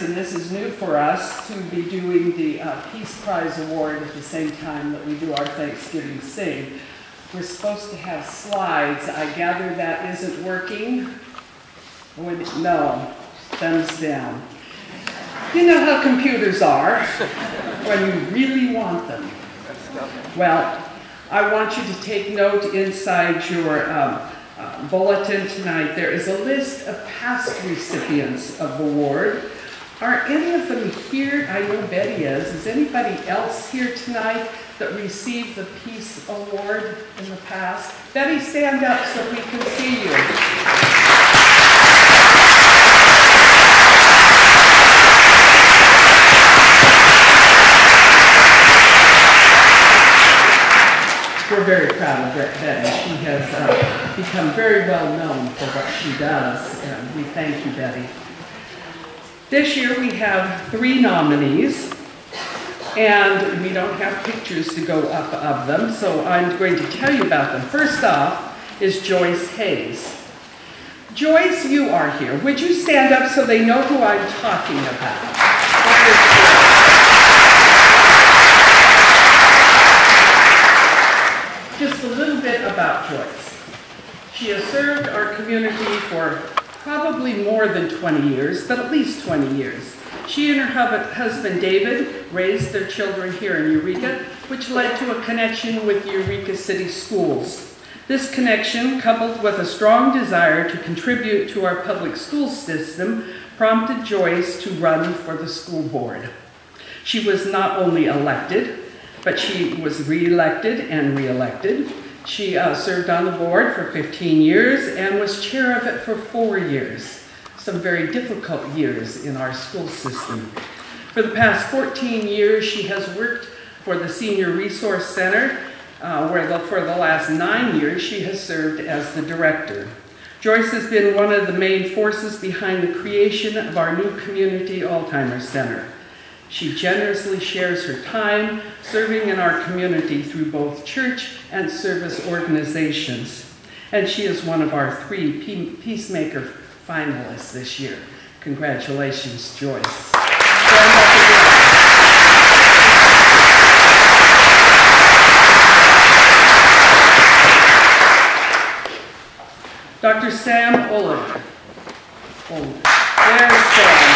and this is new for us, to be doing the Peace Prize Award at the same time that we do our Thanksgiving Sing. We're supposed to have slides. I gather that isn't working. No, thumbs down. You know how computers are when you really want them. Well, I want you to take note inside your bulletin tonight. There is a list of past recipients of the award. Are any of them here? I know Betty is. Is anybody else here tonight that received the Peace Award in the past? Betty, stand up so we can see you. We're very proud of Betty. She has become very well known for what she does, and we thank you, Betty. This year we have 3 nominees, and we don't have pictures to go up of them, so I'm going to tell you about them. First off is Joyce Hayes. Joyce, you are here. Would you stand up so they know who I'm talking about? Just a little bit about Joyce. She has served our community for probably more than 20 years, but at least 20 years. She and her husband David raised their children here in Eureka, which led to a connection with Eureka City Schools. This connection, coupled with a strong desire to contribute to our public school system, prompted Joyce to run for the school board. She was not only elected, but she was re-elected and re-elected. She served on the board for 15 years and was chair of it for 4 years. Some very difficult years in our school system. For the past 14 years, she has worked for the Senior Resource Center, where for the last 9 years, she has served as the director. Joyce has been one of the main forces behind the creation of our new Community Alzheimer's Center. She generously shares her time serving in our community through both church and service organizations. And she is one of our 3 Peacemaker finalists this year. Congratulations, Joyce. Dr. Sam Ullard. There's Sam.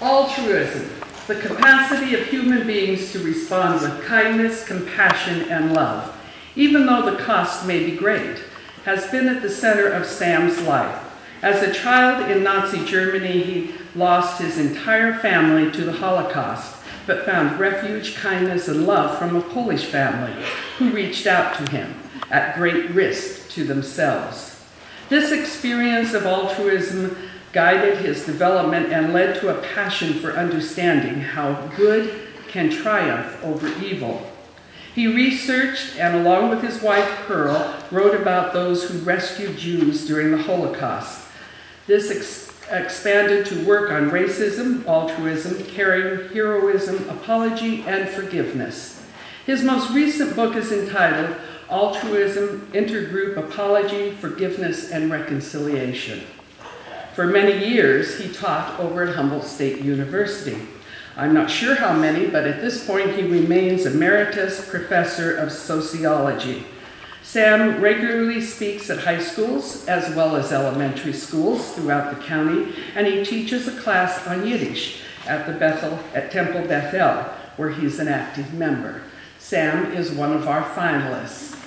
Altruism, the capacity of human beings to respond with kindness, compassion, and love, even though the cost may be great, has been at the center of Sam's life. As a child in Nazi Germany, he lost his entire family to the Holocaust, but found refuge, kindness, and love from a Polish family who reached out to him at great risk to themselves. This experience of altruism guided his development and led to a passion for understanding how good can triumph over evil. He researched and, along with his wife Pearl, wrote about those who rescued Jews during the Holocaust. This expanded to work on racism, altruism, caring, heroism, apology, and forgiveness. His most recent book is entitled Altruism, Intergroup Apology, Forgiveness, and Reconciliation. For many years, he taught over at Humboldt State University. I'm not sure how many, but at this point, he remains Emeritus Professor of Sociology. Sam regularly speaks at high schools as well as elementary schools throughout the county, and he teaches a class on Yiddish at Temple Bethel, where he's an active member. Sam is one of our finalists.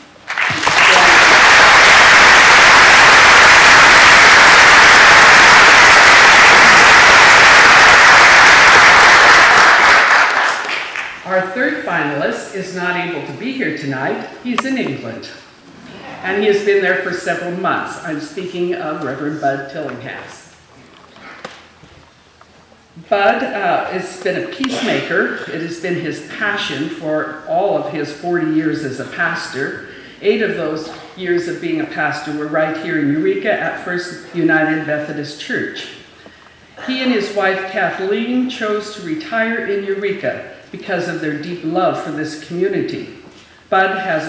Our 3rd finalist is not able to be here tonight. He's in England, and he has been there for several months. I'm speaking of Reverend Bud Tillinghast. Bud has been a peacemaker. It has been his passion for all of his 40 years as a pastor. 8 of those years of being a pastor were right here in Eureka at First United Methodist Church. He and his wife Kathleen chose to retire in Eureka because of their deep love for this community. Bud has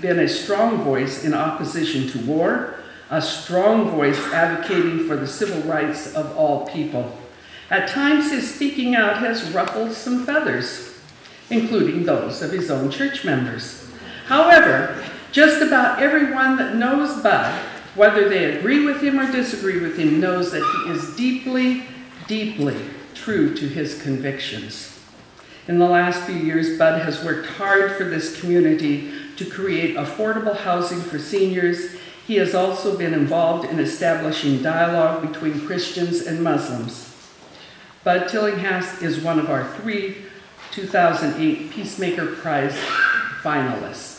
been a strong voice in opposition to war, a strong voice advocating for the civil rights of all people. At times, his speaking out has ruffled some feathers, including those of his own church members. However, just about everyone that knows Bud, whether they agree with him or disagree with him, knows that he is deeply, deeply true to his convictions. In the last few years, Bud has worked hard for this community to create affordable housing for seniors. He has also been involved in establishing dialogue between Christians and Muslims. Bud Tillinghast is one of our 3 2008 Peacemaker Prize finalists.